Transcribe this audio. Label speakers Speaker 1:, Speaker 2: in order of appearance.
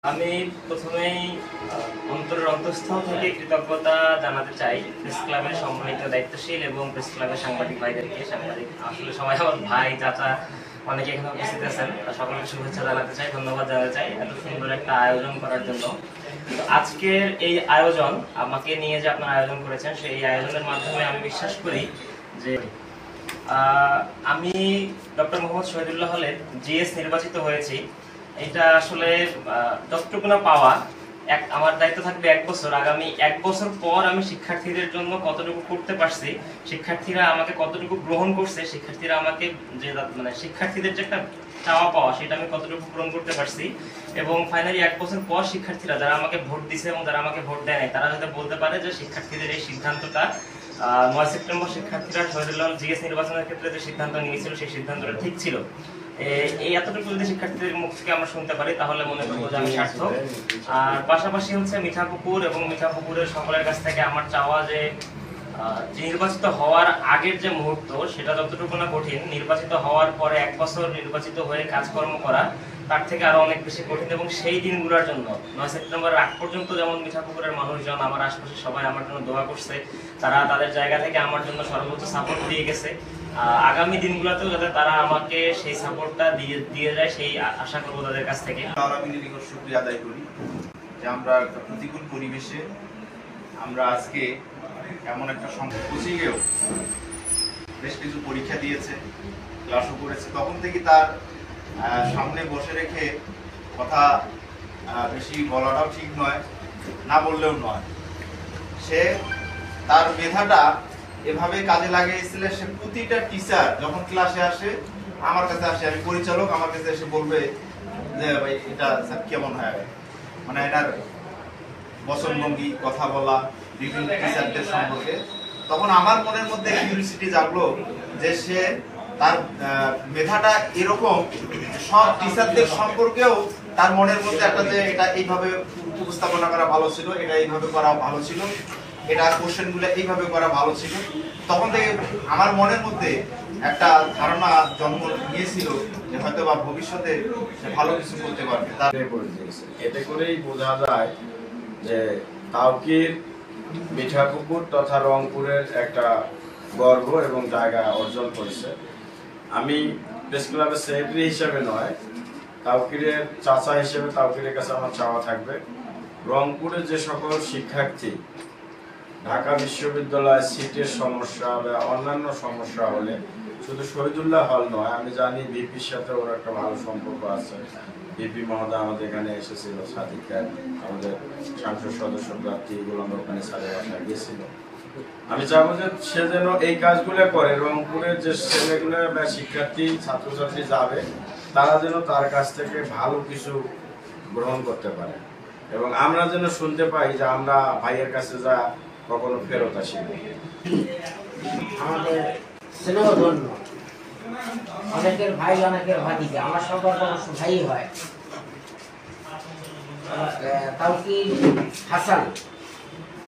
Speaker 1: আমি প্রথমেই অন্তরের অন্তঃস্থল থেকে কৃতজ্ঞতা জানাতে চাই প্রেস ক্লাবের সম্মানিত দায়িত্বশীল এবং প্রেস ক্লাবের সাংবাদিক ভাইদেরকে। আসলে সবাই আমার ভাই চাচা অনেকে এখানে উপস্থিত আছেন, সকলকে শুভেচ্ছা জানাতে চাই, ধন্যবাদ জানাতে চাই এত সুন্দর একটা আয়োজন করার জন্য। আজকের এই আয়োজন আমাকে নিয়ে যে আপনারা আয়োজন করেছেন, সেই আয়োজনের মাধ্যমে আমি বিশ্বাস করি যে আমি ডক্টর মোহাম্মদ শহীদুল্লাহ হলের জিএস নির্বাচিত হয়েছি। এটা আসলে যতটুকু না পাওয়া, আমার দায়িত্ব থাকবে 1 বছর। আগামী 1 বছর পর আমি শিক্ষার্থীদের জন্য কতটুকু করতে পারছি, শিক্ষার্থীরা আমাকে কতটুকু গ্রহণ করছে, শিক্ষার্থীরা আমাকে যে শিক্ষার্থীদের যে একটা চাওয়া পাওয়া সেটা আমি কতটুকু পূরণ করতে পারছি। এবং ফাইনালি 1 বছর পর শিক্ষার্থীরা যারা আমাকে ভোট দিছে এবং যারা আমাকে ভোট দেয় নাই, তারা যাতে বলতে পারে যে শিক্ষার্থীদের এই সিদ্ধান্তটা 9 সেপ্টেম্বর শিক্ষার্থীরা শহীদুল্লাহ জিএস নির্বাচনের ক্ষেত্রে যে সিদ্ধান্ত নিয়েছিল সেই সিদ্ধান্তটা ঠিক ছিল। এই এতটুকু যদি শিক্ষার্থীদের মুখ থেকে আমরা শুনতে পারি তাহলে মনে করবো যে আমি সার্থক। আর পাশাপাশি হচ্ছে মিঠাপুকুর এবং মিঠাপুকুরের সকলের কাছ থেকে আমার চাওয়া যে নির্বাচিত হওয়ার আগের যে মুহূর্ত সেটা যতটুকু না কঠিন, নির্বাচিত হওয়ার পরে 1 বছর নির্বাচিত হয়ে কাজকর্ম করা তার থেকে আরো অনেক বেশি কঠিন। এবং সেই দিনগুলোর জন্য 9 সেপ্টেম্বরের আগ পর্যন্ত যেমন মিঠাপুকুরের মানুষজন, আমার আশপাশে সবাই আমার জন্য দোয়া করছে, তারা তাদের জায়গা থেকে আমার জন্য সর্বোচ্চ সাপোর্ট দিয়ে গেছে। আগামী দিনগুলোতেও যাতে তারা আমাকে সেই সাপোর্টটা দিয়ে যায় সেই আশা করবো তাদের কাছ থেকে।
Speaker 2: আমি নিকট শুকরিয়া আদায় করি যে আমরা একটা প্রতিকূল পরিবেশে আমরা আজকে এমন একটা কোচিংয়েও বেশ কিছু পরীক্ষা দিয়েছে, ক্লাসও করেছে, তখন থেকে তার সামনে বসে রেখে কথা বেশি বলাটাও ঠিক নয়, না বললেও নয়। সে তার মেধাটা এভাবে কাজে লাগিয়েছিল, সে প্রতিটা টিচার যখন ক্লাসে আসে, আমার কাছে আসে, আমি পরিচালক, আমার কাছে এসে বলবে যে ভাই এটা স্যার কেমন হয়, মানে এটার বচনভঙ্গি, কথা বলা, বিভিন্ন টিচারদের সম্পর্কে। তখন আমার মনের মধ্যে কিউরিওসিটি জাগলো যে সে তার মেধাটা এরকম সব টিচারদের সম্পর্কেও তার মনের মধ্যে একটা যে এটা এইভাবে উপস্থাপনা করা ভালো ছিল, এটা এইভাবে করা ভালো ছিল, এটা কোশ্চেনগুলো এইভাবে করা ভালো ছিল। তখন থেকে আমার মনের মধ্যে একটা ধারণা জন্ম নিয়েছিল যে হয়তো বা ভবিষ্যতে সে ভালো কিছু করতে পারবে।
Speaker 3: এতে করেই বোঝা যায় যে তাওকির, মিঠাপুকুর তথা রংপুরের একটা গর্ব এবং জায়গা অর্জন করেছে। আমি প্রেস ক্লাবের সেক্রেটারি হিসেবে নয়, তাওকিরের চাচা হিসেবে তাওকিরের কাছে আমার চাওয়া থাকবে, রংপুরের যে সকল শিক্ষার্থী ঢাকা বিশ্ববিদ্যালয় সিটের সমস্যা বা অন্যান্য সমস্যা হলে, শুধু শহীদুল্লাহ হল নয়, আমি জানি ভিপির সাথে ওর একটা ভালো সম্পর্ক আছে। ভিপি মহোদয় আমাদের এখানে এসেছিল, সাদিকা আমাদের সংসদ সদস্য প্রার্থী গোলাম রব্বানী স্যারের বাসায় গিয়েছিল। আমি চাবো যে সে যেন এই কাজগুলো করে, রংপুরের যে ছেলেগুলো বা শিক্ষার্থী ছাত্রছাত্রী যাবে তারা যেন তার কাছ থেকে ভালো কিছু গ্রহণ করতে পারে এবং আমরা যেন শুনতে পাই যে আমরা ভাইয়ের কাছে যা কখনো ফেরত আসি।
Speaker 4: আমাদের স্নেহধন্য অনেকের ভাই, অনেকের ভাতিজা, আমার সবার অবশ্য ভাই হয়। তাওকির হাসান